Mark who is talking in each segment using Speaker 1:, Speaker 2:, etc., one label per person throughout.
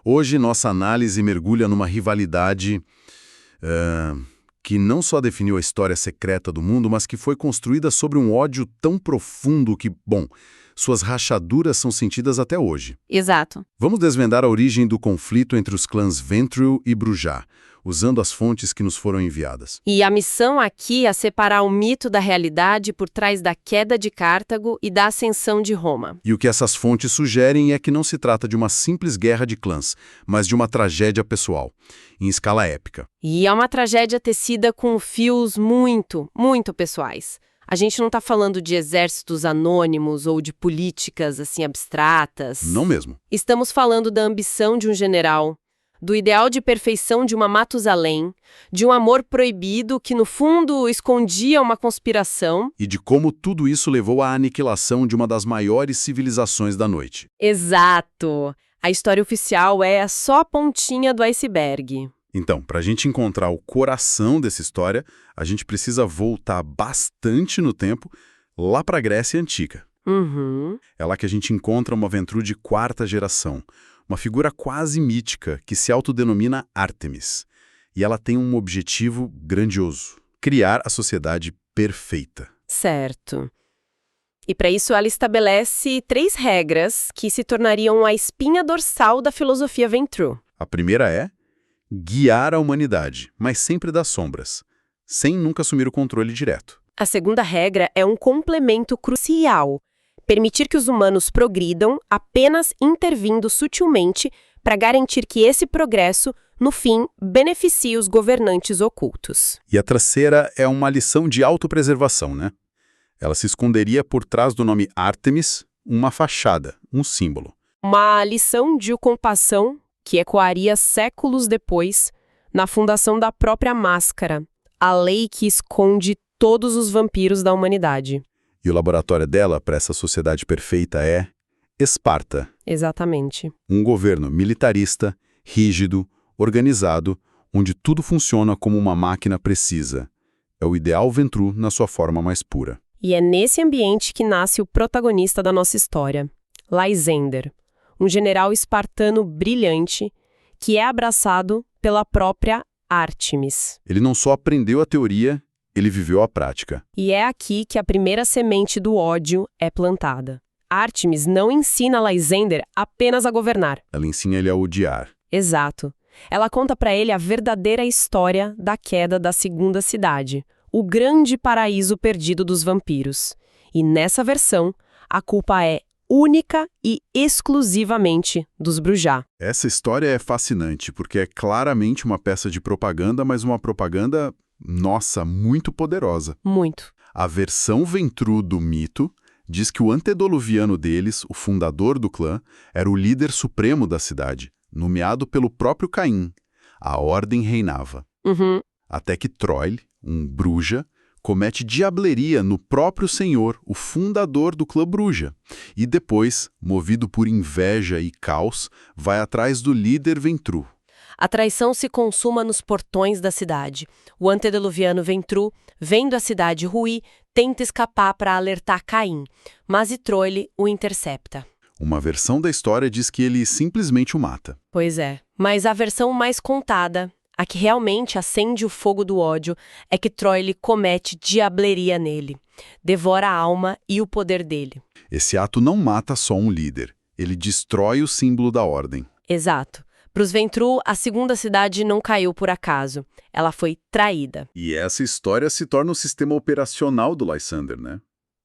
Speaker 1: Hoje, nossa análise mergulha numa rivalidade que não só definiu a história secreta do mundo, mas que foi construída sobre um ódio tão profundo que, bom, suas rachaduras são sentidas até hoje.
Speaker 2: Exato.
Speaker 1: Vamos desvendar a origem do conflito entre os clãs Ventrue e Brujah, usando as fontes que nos foram enviadas.
Speaker 2: E a missão aqui é separar o mito da realidade por trás da queda de Cartago e da ascensão de Roma.
Speaker 1: E o que essas fontes sugerem é que não se trata de uma simples guerra de clãs, mas de uma tragédia pessoal, em escala épica.
Speaker 2: E é uma tragédia tecida com fios muito, muito pessoais. A gente não está falando de exércitos anônimos ou de políticas assim abstratas.
Speaker 1: Não mesmo.
Speaker 2: Estamos falando da ambição de um general, do ideal de perfeição de uma Matusalém, de um amor proibido que, no fundo, escondia uma conspiração.
Speaker 1: E de como tudo isso levou à aniquilação de uma das maiores civilizações da noite.
Speaker 2: Exato! A história oficial é só a pontinha do iceberg.
Speaker 1: Então, para a gente encontrar o coração dessa história, a gente precisa voltar bastante no tempo, lá para a Grécia Antiga. É lá que a gente encontra uma Ventrue de quarta geração, uma figura quase mítica que se autodenomina Ártemis. E ela tem um objetivo grandioso: criar a sociedade perfeita.
Speaker 2: Certo. E para isso ela estabelece 3 regras que se tornariam a espinha dorsal da filosofia Ventrue.
Speaker 1: A primeira é guiar a humanidade, mas sempre das sombras, sem nunca assumir o controle direto.
Speaker 2: A segunda regra é um complemento crucial: permitir que os humanos progridam apenas intervindo sutilmente para garantir que esse progresso, no fim, beneficie os governantes ocultos.
Speaker 1: E a terceira é uma lição de autopreservação, né? Ela se esconderia por trás do nome Ártemis, uma fachada, um símbolo.
Speaker 2: Uma lição de compaixão que ecoaria séculos depois na fundação da própria Máscara, a lei que esconde todos os vampiros da humanidade.
Speaker 1: E o laboratório dela para essa sociedade perfeita é Esparta.
Speaker 2: Exatamente.
Speaker 1: Um governo militarista, rígido, organizado, onde tudo funciona como uma máquina precisa. É o ideal Ventrue na sua forma mais pura.
Speaker 2: E é nesse ambiente que nasce o protagonista da nossa história, Lysander, um general espartano brilhante que é abraçado pela própria Ártemis.
Speaker 1: Ele não só aprendeu a teoria, ele viveu a prática.
Speaker 2: E é aqui que a primeira semente do ódio é plantada. Ártemis não ensina Lysander apenas a governar.
Speaker 1: Ela ensina ele a odiar.
Speaker 2: Exato. Ela conta para ele a verdadeira história da queda da segunda cidade, o grande paraíso perdido dos vampiros. E nessa versão, a culpa é única e exclusivamente dos Brujah.
Speaker 1: Essa história é fascinante, porque é claramente uma peça de propaganda, mas uma propaganda, nossa, muito poderosa.
Speaker 2: Muito.
Speaker 1: A versão Ventrue do mito diz que o antediluviano deles, o fundador do clã, era o líder supremo da cidade, nomeado pelo próprio Caim. A ordem reinava. Até que Troile, um Brujah, comete diableria no próprio senhor, o fundador do clã Brujah. E depois, movido por inveja e caos, vai atrás do líder Ventrue.
Speaker 2: A traição se consuma nos portões da cidade. O antediluviano Ventrue, vendo a cidade ruir, tenta escapar para alertar Caim, mas Troile o intercepta.
Speaker 1: Uma versão da história diz que ele simplesmente o mata.
Speaker 2: Pois é, mas a versão mais contada, a que realmente acende o fogo do ódio, é que Troile comete diableria nele, devora a alma e o poder dele.
Speaker 1: Esse ato não mata só um líder, ele destrói o símbolo da ordem.
Speaker 2: Exato. Para os Ventrue, a segunda cidade não caiu por acaso. Ela foi traída.
Speaker 1: E essa história se torna o sistema operacional do Lysander, né?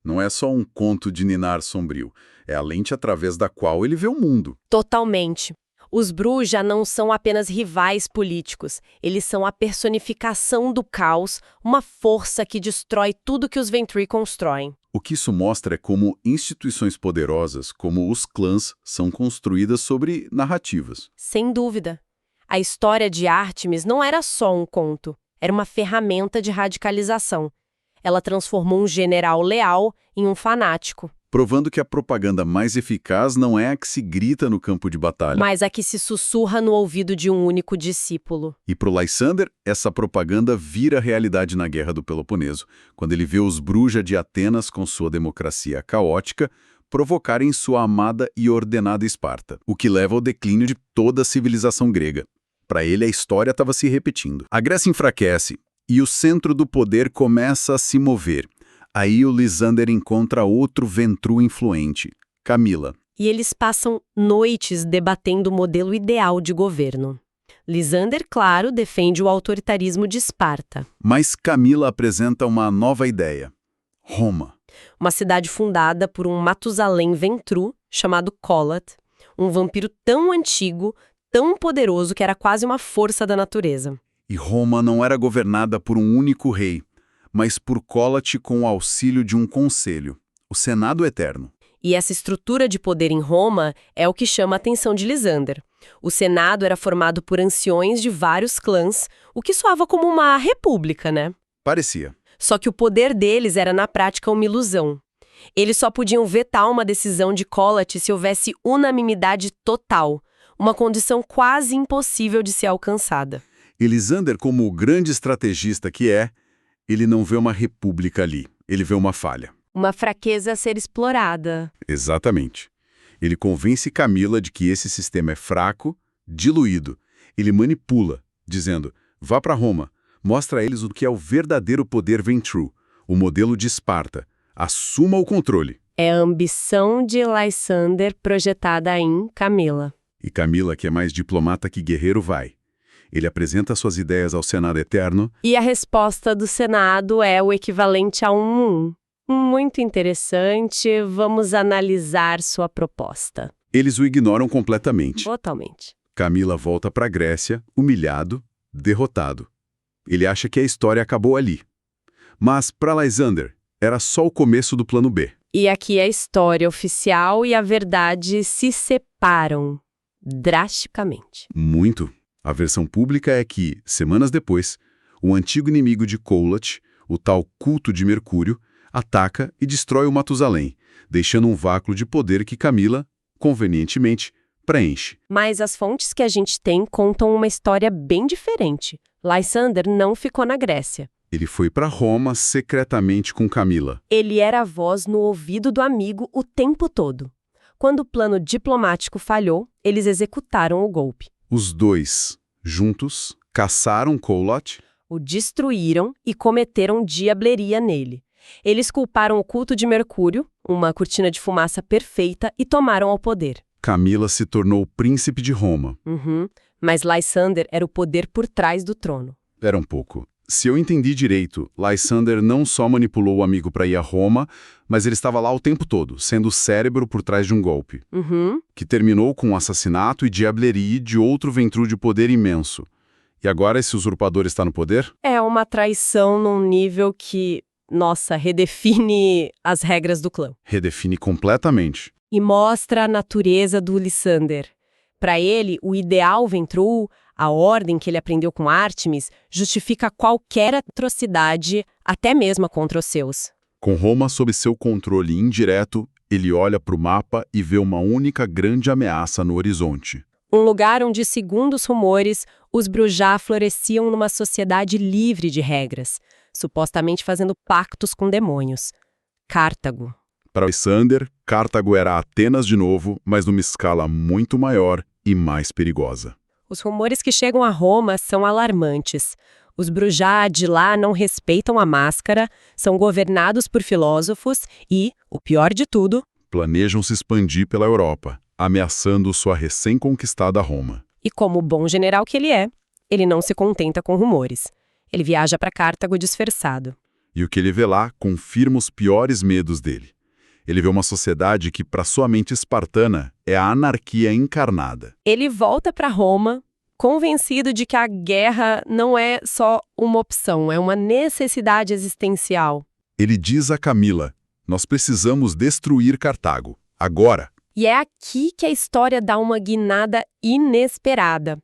Speaker 1: Não é só um conto de ninar sombrio. É a lente através da qual ele vê o mundo.
Speaker 2: Totalmente. Os Brujah não são apenas rivais políticos. Eles são a personificação do caos, uma força que destrói tudo que os Ventrue constroem.
Speaker 1: O que isso mostra é como instituições poderosas, como os clãs, são construídas sobre narrativas.
Speaker 2: Sem dúvida. A história de Ártemis não era só um conto, era uma ferramenta de radicalização. Ela transformou um general leal em um fanático.
Speaker 1: Provando que a propaganda mais eficaz não é a que se grita no campo de batalha,
Speaker 2: mas a que se sussurra no ouvido de um único discípulo.
Speaker 1: E para o Lysander, essa propaganda vira realidade na Guerra do Peloponeso, quando ele vê os Brujah de Atenas com sua democracia caótica, provocarem sua amada e ordenada Esparta, o que leva ao declínio de toda a civilização grega. Para ele, a história estava se repetindo. A Grécia enfraquece e o centro do poder começa a se mover. Aí o Lysander encontra outro Ventru influente, Camila.
Speaker 2: E eles passam noites debatendo o modelo ideal de governo. Lysander, claro, defende o autoritarismo de Esparta.
Speaker 1: Mas Camila apresenta uma nova ideia: Roma.
Speaker 2: Uma cidade fundada por um Matusalém Ventru chamado Colat, um vampiro tão antigo, tão poderoso que era quase uma força da natureza.
Speaker 1: E Roma não era governada por um único rei, mas por Colat com o auxílio de um conselho, o Senado Eterno.
Speaker 2: E essa estrutura de poder em Roma é o que chama a atenção de Lysander. O Senado era formado por anciões de vários clãs, o que soava como uma república, né?
Speaker 1: Parecia.
Speaker 2: Só que o poder deles era, na prática, uma ilusão. Eles só podiam vetar uma decisão de Colat se houvesse unanimidade total, uma condição quase impossível de ser alcançada.
Speaker 1: E Lysander, como o grande estrategista que é, ele não vê uma república ali, ele vê uma falha.
Speaker 2: Uma fraqueza a ser explorada.
Speaker 1: Exatamente. Ele convence Camila de que esse sistema é fraco, diluído. Ele manipula, dizendo, vá para Roma, mostra a eles o que é o verdadeiro poder Ventru, o modelo de Esparta. Assuma o controle.
Speaker 2: É a ambição de Lysander projetada em Camila.
Speaker 1: E Camila, que é mais diplomata que guerreiro, vai. Ele apresenta suas ideias ao Senado Eterno.
Speaker 2: E a resposta do Senado é o equivalente a um muito interessante, vamos analisar sua proposta.
Speaker 1: Eles o ignoram completamente.
Speaker 2: Totalmente.
Speaker 1: Camila volta para a Grécia, humilhado, derrotado. Ele acha que a história acabou ali. Mas, para Lysander, era só o começo do plano B.
Speaker 2: E aqui a história oficial e a verdade se separam drasticamente.
Speaker 1: Muito. A versão pública é que, semanas depois, o antigo inimigo de Colat, o tal culto de Mercúrio, ataca e destrói o Matusalém, deixando um vácuo de poder que Camila, convenientemente, preenche.
Speaker 2: Mas as fontes que a gente tem contam uma história bem diferente. Lysander não ficou na Grécia.
Speaker 1: Ele foi para Roma secretamente com Camila.
Speaker 2: Ele era a voz no ouvido do amigo o tempo todo. Quando o plano diplomático falhou, eles executaram o golpe.
Speaker 1: Os dois, juntos, caçaram Colat,
Speaker 2: o destruíram e cometeram diableria nele. Eles culparam o culto de Mercúrio, uma cortina de fumaça perfeita, e tomaram o poder.
Speaker 1: Camila se tornou o príncipe de Roma.
Speaker 2: Mas Lysander era o poder por trás do trono.
Speaker 1: Era um pouco. Se eu entendi direito, Lysander não só manipulou o amigo para ir a Roma, mas ele estava lá o tempo todo, sendo o cérebro por trás de um golpe. Que terminou com o assassinato e diableria de outro Ventru de poder imenso. E agora esse usurpador está no poder?
Speaker 2: É uma traição num nível que, nossa, redefine as regras do clã.
Speaker 1: Redefine completamente.
Speaker 2: E mostra a natureza do Lysander. Para ele, o ideal Ventru, a ordem que ele aprendeu com Ártemis, justifica qualquer atrocidade, até mesmo contra os seus.
Speaker 1: Com Roma sob seu controle indireto, ele olha para o mapa e vê uma única grande ameaça no horizonte.
Speaker 2: Um lugar onde, segundo os rumores, os Brujá floresciam numa sociedade livre de regras, supostamente fazendo pactos com demônios. Cartago.
Speaker 1: Para Lysander, Cartago era Atenas de novo, mas numa escala muito maior e mais perigosa.
Speaker 2: Os rumores que chegam a Roma são alarmantes. Os Brujá de lá não respeitam a máscara, são governados por filósofos e, o pior de tudo,
Speaker 1: planejam se expandir pela Europa, ameaçando sua recém-conquistada Roma.
Speaker 2: E como bom general que ele não se contenta com rumores. Ele viaja para Cartago disfarçado.
Speaker 1: E o que ele vê lá confirma os piores medos dele. Ele vê uma sociedade que, para sua mente espartana, é a anarquia encarnada.
Speaker 2: Ele volta para Roma, convencido de que a guerra não é só uma opção, é uma necessidade existencial.
Speaker 1: Ele diz a Camila, nós precisamos destruir Cartago, agora.
Speaker 2: E é aqui que a história dá uma guinada inesperada.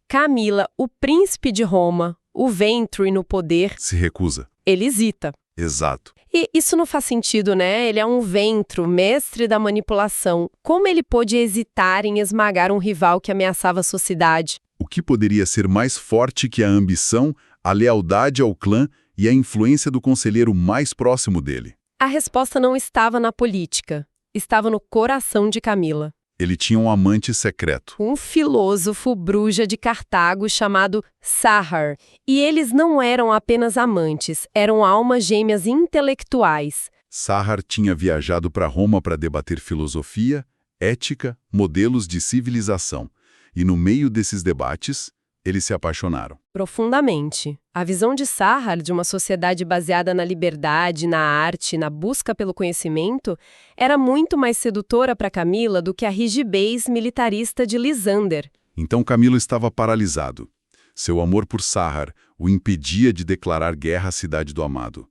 Speaker 2: Camila, o príncipe de Roma, o Ventru no poder,
Speaker 1: se recusa.
Speaker 2: Ele hesita.
Speaker 1: Exato.
Speaker 2: E isso não faz sentido, né? Ele é um Ventru, mestre da manipulação. Como ele pôde hesitar em esmagar um rival que ameaçava a sociedade?
Speaker 1: O que poderia ser mais forte que a ambição, a lealdade ao clã e a influência do conselheiro mais próximo dele?
Speaker 2: A resposta não estava na política. estava no coração de Camila.
Speaker 1: Ele tinha um amante secreto.
Speaker 2: Um filósofo bruxa de Cartago chamado Sahar. E eles não eram apenas amantes, eram almas gêmeas intelectuais.
Speaker 1: Sahar tinha viajado para Roma para debater filosofia, ética, modelos de civilização. E no meio desses debates, eles se apaixonaram.
Speaker 2: Profundamente. A visão de Sahar de uma sociedade baseada na liberdade, na arte, na busca pelo conhecimento, era muito mais sedutora para Camila do que a rigidez militarista de Lysander.
Speaker 1: Então Camilo estava paralisado. Seu amor por Sahar o impedia de declarar guerra à cidade do amado.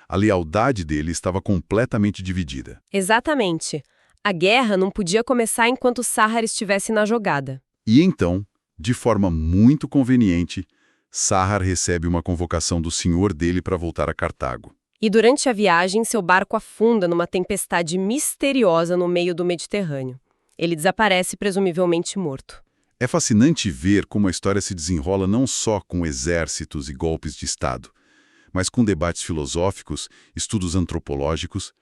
Speaker 1: A lealdade dele estava completamente dividida.
Speaker 2: Exatamente. A guerra não podia começar enquanto Sahar estivesse na jogada.
Speaker 1: E então, de forma muito conveniente, Sahar recebe uma convocação do senhor dele para voltar a Cartago.
Speaker 2: E durante a viagem, seu barco afunda numa tempestade misteriosa no meio do Mediterrâneo. Ele desaparece, presumivelmente morto.
Speaker 1: É fascinante ver como a história se desenrola não só com exércitos e golpes de Estado, mas com debates filosóficos, estudos antropológicos.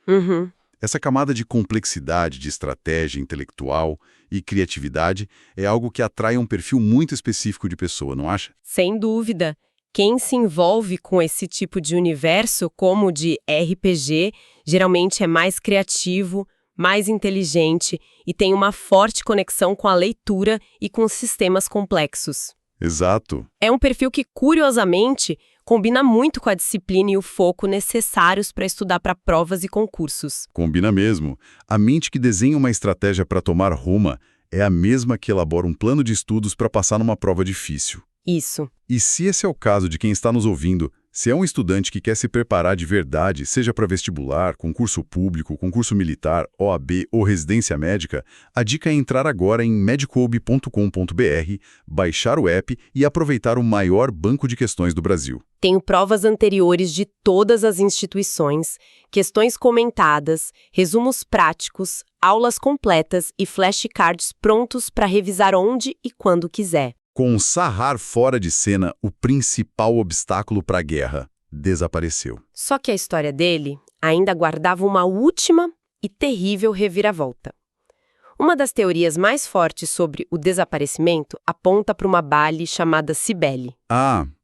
Speaker 1: Essa camada de complexidade, de estratégia intelectual e criatividade é algo que atrai um perfil muito específico de pessoa, não acha?
Speaker 2: Sem dúvida. Quem se envolve com esse tipo de universo, como o de RPG, geralmente é mais criativo, mais inteligente e tem uma forte conexão com a leitura e com sistemas complexos.
Speaker 1: Exato.
Speaker 2: É um perfil que, curiosamente, combina muito com a disciplina e o foco necessários para estudar para provas e concursos.
Speaker 1: Combina mesmo. A mente que desenha uma estratégia para tomar Roma é a mesma que elabora um plano de estudos para passar numa prova difícil.
Speaker 2: Isso.
Speaker 1: E se esse é o caso de quem está nos ouvindo, se é um estudante que quer se preparar de verdade, seja para vestibular, concurso público, concurso militar, OAB ou residência médica, a dica é entrar agora em medicoub.com.br, baixar o app e aproveitar o maior banco de questões do Brasil.
Speaker 2: Tenho provas anteriores de todas as instituições, questões comentadas, resumos práticos, aulas completas e flashcards prontos para revisar onde e quando quiser.
Speaker 1: Com Sahar fora de cena, o principal obstáculo para a guerra desapareceu.
Speaker 2: Só que a história dele ainda guardava uma última e terrível reviravolta. Uma das teorias mais fortes sobre o desaparecimento aponta para uma Bali chamada Cibele,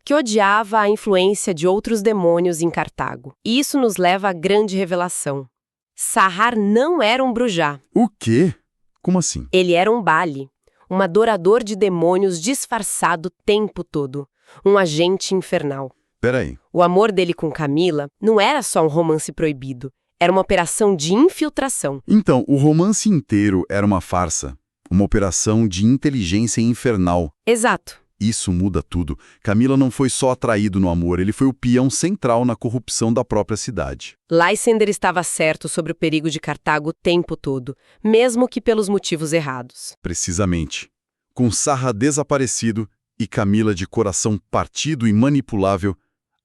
Speaker 2: que odiava a influência de outros demônios em Cartago. E isso nos leva à grande revelação. Sahar não era um brujá.
Speaker 1: O quê? Como assim?
Speaker 2: Ele era um Bali. Um adorador de demônios disfarçado o tempo todo. Um agente infernal.
Speaker 1: Peraí.
Speaker 2: O amor dele com Camila não era só um romance proibido. Era uma operação de infiltração.
Speaker 1: Então, o romance inteiro era uma farsa. Uma operação de inteligência infernal.
Speaker 2: Exato.
Speaker 1: Isso muda tudo. Camila não foi só atraído no amor, ele foi o peão central na corrupção da própria cidade.
Speaker 2: Lysander estava certo sobre o perigo de Cartago o tempo todo, mesmo que pelos motivos errados.
Speaker 1: Precisamente. Com Sahar desaparecido e Camila de coração partido e manipulável,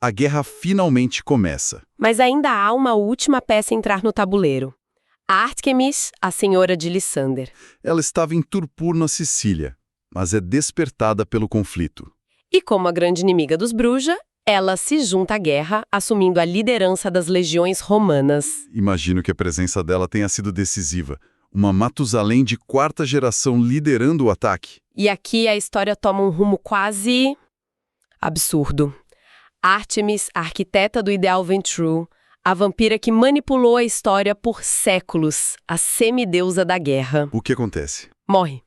Speaker 1: a guerra finalmente começa.
Speaker 2: Mas ainda há uma última peça a entrar no tabuleiro. Artemis, a senhora de Lysander.
Speaker 1: Ela estava em Turpur, na Sicília, mas é despertada pelo conflito.
Speaker 2: E como a grande inimiga dos Bruja, ela se junta à guerra, assumindo a liderança das legiões romanas.
Speaker 1: Imagino que a presença dela tenha sido decisiva. Uma Matusalém de quarta geração liderando o ataque.
Speaker 2: E aqui a história toma um rumo quase absurdo. Artemis, a arquiteta do ideal Ventrue, a vampira que manipulou a história por séculos, a semideusa da guerra.
Speaker 1: O que acontece?
Speaker 2: Morre.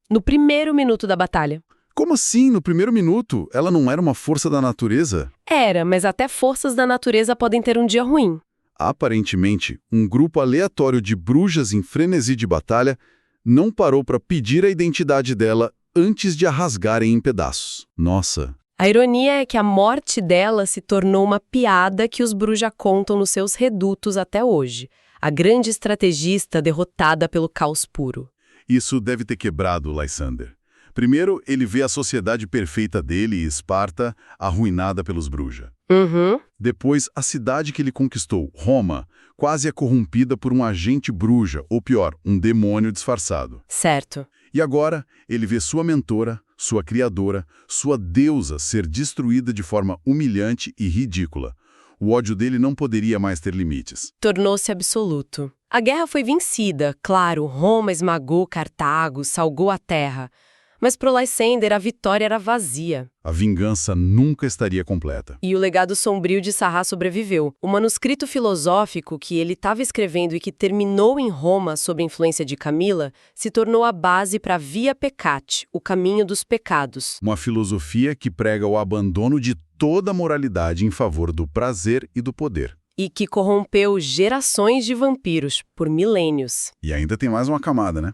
Speaker 2: No primeiro minuto da batalha.
Speaker 1: Como assim, no primeiro minuto? Ela não era uma força da natureza?
Speaker 2: Era, mas até forças da natureza podem ter um dia ruim.
Speaker 1: Aparentemente, um grupo aleatório de bruxas em frenesi de batalha não parou para pedir a identidade dela antes de a rasgarem em pedaços. Nossa!
Speaker 2: A ironia é que a morte dela se tornou uma piada que os Bruja contam nos seus redutos até hoje. A grande estrategista derrotada pelo caos puro.
Speaker 1: Isso deve ter quebrado Lysander. Primeiro, ele vê a sociedade perfeita dele, Esparta, arruinada pelos Bruja. Depois, a cidade que ele conquistou, Roma, quase é corrompida por um agente Bruja, ou pior, um demônio disfarçado.
Speaker 2: Certo.
Speaker 1: E agora, ele vê sua mentora, sua criadora, sua deusa ser destruída de forma humilhante e ridícula. O ódio dele não poderia mais ter limites.
Speaker 2: Tornou-se absoluto. A guerra foi vencida, claro, Roma esmagou Cartago, salgou a terra. Mas para o Lysander a vitória era vazia.
Speaker 1: A vingança nunca estaria completa.
Speaker 2: E o legado sombrio de Sarrá sobreviveu. O manuscrito filosófico que ele estava escrevendo e que terminou em Roma sob a influência de Camila se tornou a base para a Via Peccati, o caminho dos pecados.
Speaker 1: Uma filosofia que prega o abandono de toda a moralidade em favor do prazer e do poder.
Speaker 2: E que corrompeu gerações de vampiros por milênios.
Speaker 1: E ainda tem mais uma camada, né?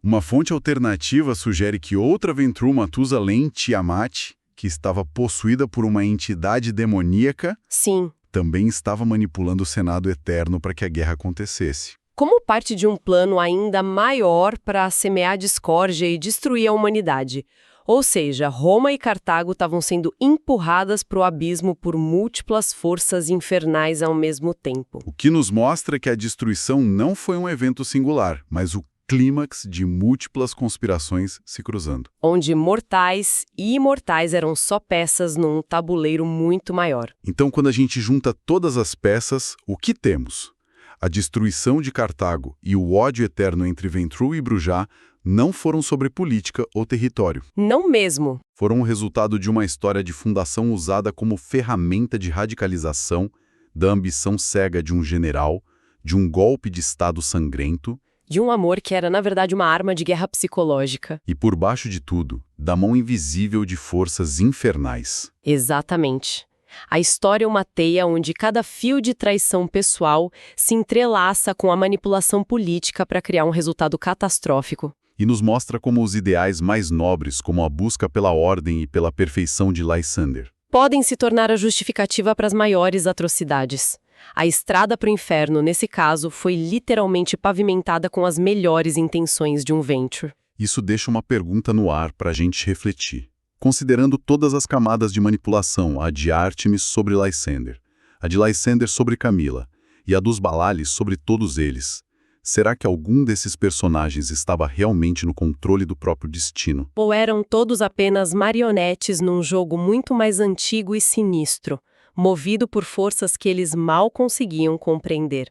Speaker 1: Uma fonte alternativa sugere que outra Ventrue Matusalém, Tiamat, que estava possuída por uma entidade demoníaca,
Speaker 2: Sim.
Speaker 1: também estava manipulando o Senado Eterno para que a guerra acontecesse.
Speaker 2: Como parte de um plano ainda maior para semear discórdia e destruir a humanidade. Ou seja, Roma e Cartago estavam sendo empurradas para o abismo por múltiplas forças infernais ao mesmo tempo.
Speaker 1: O que nos mostra que a destruição não foi um evento singular, mas o clímax de múltiplas conspirações se cruzando.
Speaker 2: Onde mortais e imortais eram só peças num tabuleiro muito maior.
Speaker 1: Então, quando a gente junta todas as peças, o que temos? A destruição de Cartago e o ódio eterno entre Ventrue e Brujah não foram sobre política ou território.
Speaker 2: Não mesmo.
Speaker 1: Foram o resultado de uma história de fundação usada como ferramenta de radicalização, da ambição cega de um general, de um golpe de Estado sangrento,
Speaker 2: De um amor que era, na verdade, uma arma de guerra psicológica.
Speaker 1: e, por baixo de tudo, da mão invisível de forças infernais.
Speaker 2: Exatamente. A história é uma teia onde cada fio de traição pessoal se entrelaça com a manipulação política para criar um resultado catastrófico.
Speaker 1: E nos mostra como os ideais mais nobres, como a busca pela ordem e pela perfeição de Lysander,
Speaker 2: Podem se tornar a justificativa para as maiores atrocidades. A estrada para o inferno, nesse caso, foi literalmente pavimentada com as melhores intenções de um Ventrue.
Speaker 1: Isso deixa uma pergunta no ar para a gente refletir. Considerando todas as camadas de manipulação, a de Artemis sobre Lysander, a de Lysander sobre Camila e a dos Balalis sobre todos eles, será que algum desses personagens estava realmente no controle do próprio destino?
Speaker 2: Ou eram todos apenas marionetes num jogo muito mais antigo e sinistro, movido por forças que eles mal conseguiam compreender?